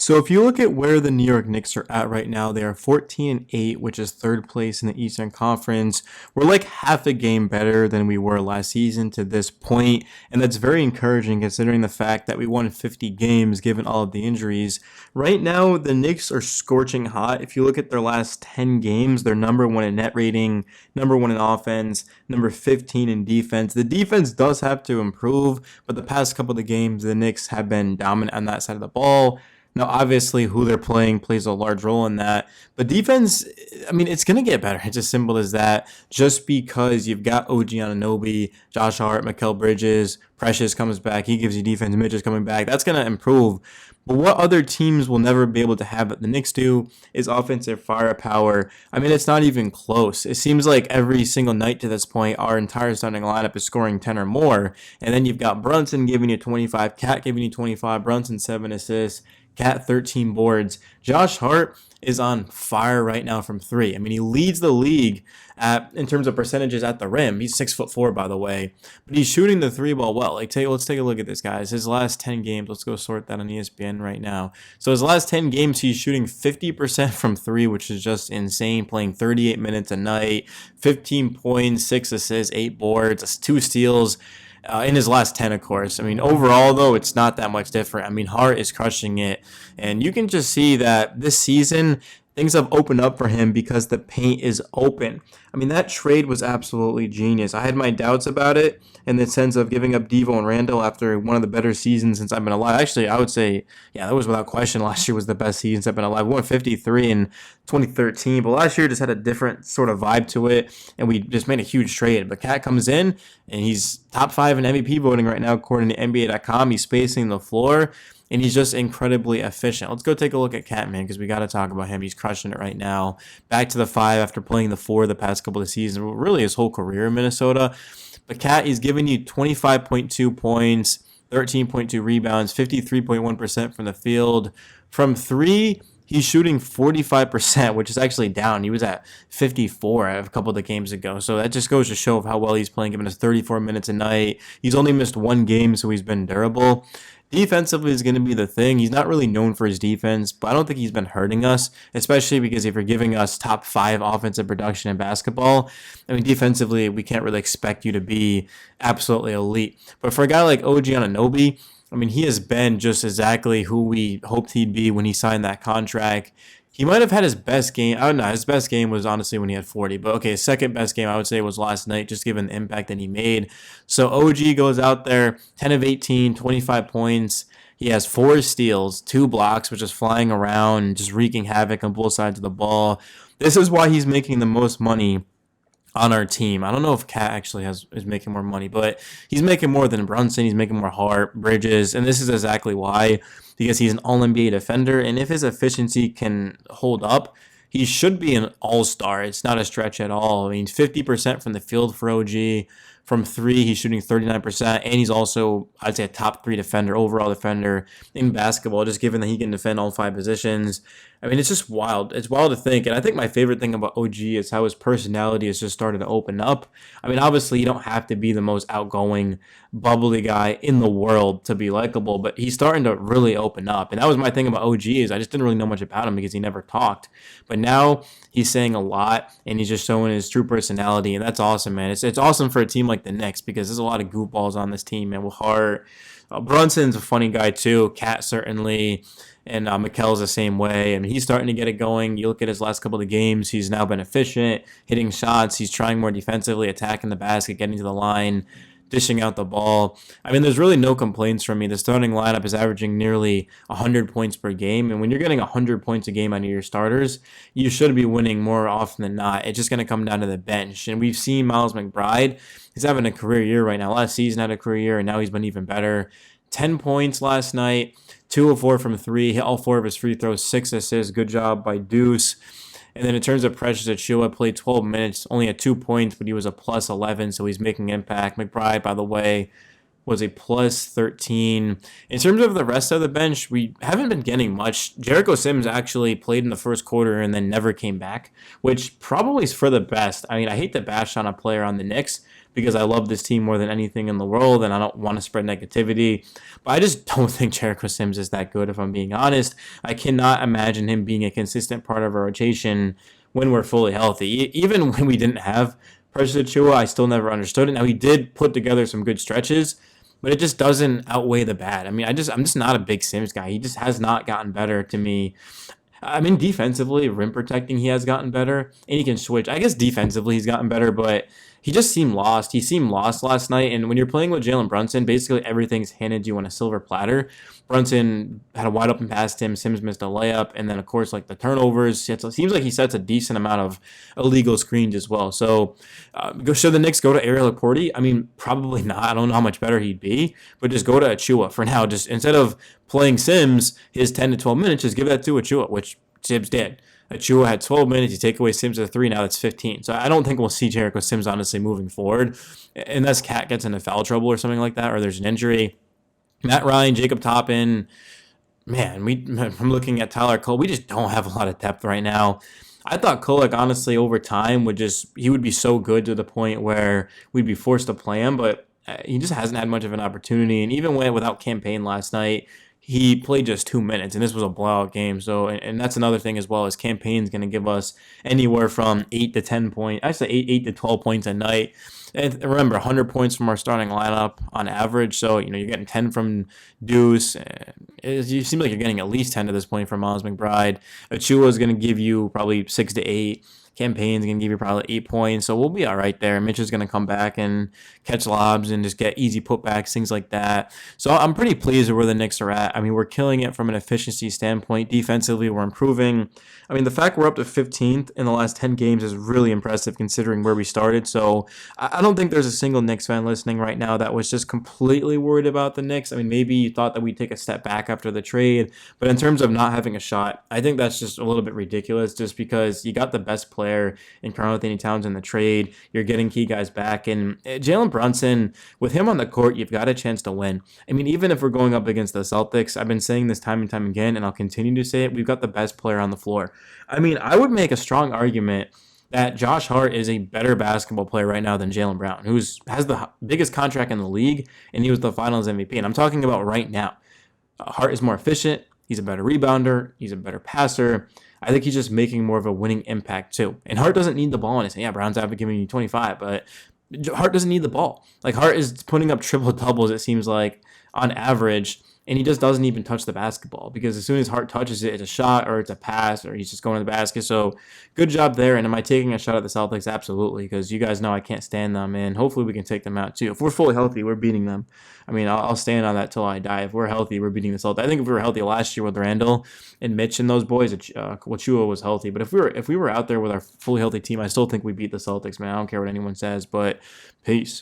So if you look at where the New York Knicks are at right now, they are 14-8, which is third place in the Eastern Conference. We're like half a game better than we were last season to this point, and that's very encouraging considering the fact that we won 50 games given all of the injuries. Right now, the Knicks are scorching hot. If you look at their last 10 games, they're number one in net rating, number one in offense, number 15 in defense. The defense does have to improve, but the past couple of games, the Knicks have been dominant on that side of the ball. Now, obviously, who they're playing plays a large role in that. But defense, I mean, it's going to get better. It's as simple as that. Just because you've got OG Anunoby, Josh Hart, Mikal Bridges, Precious comes back. He gives you defense. Mitch is coming back. That's going to improve. But what other teams will never be able to have that the Knicks do is offensive firepower. I mean, it's not even close. It seems like every single night to this point, our entire starting lineup is scoring 10 or more. And then you've got Brunson giving you 25, Cat giving you 25, Brunson 7 assists, Cat 13 boards. Josh Hart is on fire right now from three. I mean, he leads the league in terms of percentages at the rim. He's 6'4", by the way, but he's shooting the three ball well. Let's take a look at this, guys. His last 10 games. Let's go sort that on ESPN right now. So his last 10 games, he's shooting 50% from three, which is just insane. Playing 38 minutes a night, 15 points, 6 assists, 8 boards, 2 steals. In his last 10, of course. I mean, overall, though, it's not that much different. I mean, Hart is crushing it. And you can just see that this season, things have opened up for him because the paint is open. I mean, that trade was absolutely genius. I had my doubts about it in the sense of giving up Devo and Randall after one of the better seasons since I've been alive. Actually, I would say, yeah, that was without question. Last year was the best season since I've been alive. We won 53 in 2013, but last year just had a different sort of vibe to it, and we just made a huge trade. But Cat comes in, and he's top 5 in MVP voting right now, according to NBA.com. He's spacing the floor, and he's just incredibly efficient. Let's go take a look at Cat, man, because we got to talk about him. He's crushing it right now. Back to the 5 after playing the 4 the past couple of seasons, really his whole career in Minnesota. But Cat, he's giving you 25.2 points, 13.2 rebounds, 53.1% from the field. From three, he's shooting 45%, which is actually down. He was at 54 a couple of the games ago. So that just goes to show how well he's playing, giving us 34 minutes a night. He's only missed one game, so he's been durable. Defensively is going to be the thing. He's not really known for his defense, but I don't think he's been hurting us, especially because if you're giving us top 5 offensive production in basketball, I mean, defensively, we can't really expect you to be absolutely elite. But for a guy like OG Anunoby, I mean, he has been just exactly who we hoped he'd be when he signed that contract. He might have had his best game. I don't know. His best game was honestly when he had 40. But okay, his second best game I would say was last night, just given the impact that he made. So OG goes out there, 10 of 18, 25 points. He has 4 steals, 2 blocks, which is flying around, just wreaking havoc on both sides of the ball. This is why he's making the most money on our team. I don't know if Cat actually is making more money, but he's making more than Brunson. He's making more Hart, Bridges, and this is exactly why, because he's an All-NBA defender, and if his efficiency can hold up, he should be an all-star. It's not a stretch at all. I mean, 50% from the field for OG. From three, he's shooting 39%, and he's also, I'd say, a top 3 defender, overall defender in basketball, just given that he can defend all 5 positions. I mean, it's just wild. It's wild to think, and I think my favorite thing about OG is how his personality has just started to open up. I mean, obviously, you don't have to be the most outgoing, bubbly guy in the world to be likable, but he's starting to really open up, and that was my thing about OG is I just didn't really know much about him because he never talked, but now he's saying a lot, and he's just showing his true personality, and that's awesome, man. It's awesome for a team like the Knicks because there's a lot of goofballs on this team, man, with Hart. Brunson's a funny guy, too. Cat, certainly. And Mikel's the same way. I mean, he's starting to get it going. You look at his last couple of games, he's now been efficient, hitting shots. He's trying more defensively, attacking the basket, getting to the line, dishing out the ball. I mean, there's really no complaints from me. The starting lineup is averaging nearly 100 points per game. And when you're getting 100 points a game out of your starters, you should be winning more often than not. It's just going to come down to the bench. And we've seen Miles McBride. He's having a career year right now. Last season had a career year, and now he's been even better. 10 points last night. 2 of 4 from 3, hit all 4 of his free throws, 6 assists. Good job by Deuce. And then in terms of Precious Achiuwa, played 12 minutes, only had 2 points, but he was a plus 11, so he's making impact. McBride, by the way, was a plus 13. In terms of the rest of the bench, we haven't been getting much. Jericho Sims actually played in the first quarter and then never came back, which probably is for the best. I mean, I hate to bash on a player on the Knicks because I love this team more than anything in the world and I don't want to spread negativity. But I just don't think Jericho Sims is that good, if I'm being honest. I cannot imagine him being a consistent part of our rotation when we're fully healthy. Even when we didn't have Precious Achiuwa, I still never understood it. Now, he did put together some good stretches, but it just doesn't outweigh the bad. I mean, I'm just not a big Sims guy. He just has not gotten better to me. I mean, defensively, rim protecting, he has gotten better, and he can switch. I guess defensively, he's gotten better, but he just seemed lost. He seemed lost last night, and when you're playing with Jalen Brunson, basically everything's handed you on a silver platter. Brunson had a wide open pass to him. Sims missed a layup, and then, of course, like the turnovers. It seems like he sets a decent amount of illegal screens as well. So, should the Knicks go to Ariel Laporte? I mean, probably not. I don't know how much better he'd be, but just go to Achiuwa for now. Just instead of playing Sims his 10 to 12 minutes, just give that to Achiuwa, which Sims did. Achiuwa had 12 minutes. You take away Sims at 3, now that's 15. So I don't think we'll see Jericho Sims, honestly, moving forward. Unless Cat gets into foul trouble or something like that, or there's an injury. Matt Ryan, Jacob Toppin, man, I'm looking at Tyler Cole. We just don't have a lot of depth right now. I thought Kolek, honestly, over time he would be so good to the point where we'd be forced to play him, but he just hasn't had much of an opportunity. And even without campaign last night, he played just 2 minutes, and this was a blowout game. So, and that's another thing as well, is campaign's going to give us anywhere from 8 to 10 points. I say 8 to 12 points a night. And remember, 100 points from our starting lineup on average. So, you're getting 10 from Deuce. You seem like you're getting at least 10 to this point from Miles McBride. Achiuwa is going to give you probably 6 to 8. Campaign's going to give you probably 8 points, so we'll be all right there. Mitch is going to come back and catch lobs and just get easy putbacks, things like that. So I'm pretty pleased with where the Knicks are at. I mean, we're killing it from an efficiency standpoint. Defensively, we're improving. I mean, the fact we're up to 15th in the last 10 games is really impressive considering where we started. So I don't think there's a single Knicks fan listening right now that was just completely worried about the Knicks. I mean, maybe you thought that we'd take a step back after the trade, but in terms of not having a shot, I think that's just a little bit ridiculous just because you got the best player in Karl-Anthony Towns in the trade. You're getting key guys back. And Jalen Brunson, with him on the court, you've got a chance to win. I mean, even if we're going up against the Celtics, I've been saying this time and time again, and I'll continue to say it, we've got the best player on the floor. I mean, I would make a strong argument that Josh Hart is a better basketball player right now than Jaylen Brown, who has the biggest contract in the league, and he was the Finals MVP. And I'm talking about right now. Hart is more efficient. He's a better rebounder. He's a better passer. I think he's just making more of a winning impact too. And Hart doesn't need the ball in his hand. Yeah, Brown's out giving you 25, but Hart doesn't need the ball. Like, Hart is putting up triple doubles, it seems like, on average, and he just doesn't even touch the basketball because as soon as Hart touches it, it's a shot or it's a pass or he's just going to the basket. So good job there. And am I taking a shot at the Celtics? Absolutely, because you guys know I can't stand them, and hopefully we can take them out too. If we're fully healthy, we're beating them. I mean, I'll stand on that till I die. If we're healthy, we're beating the Celtics. I think if we were healthy last year with Randall and Mitch and those boys, Achiuwa was healthy. But if we were out there with our fully healthy team, I still think we beat the Celtics, man. I don't care what anyone says, but peace.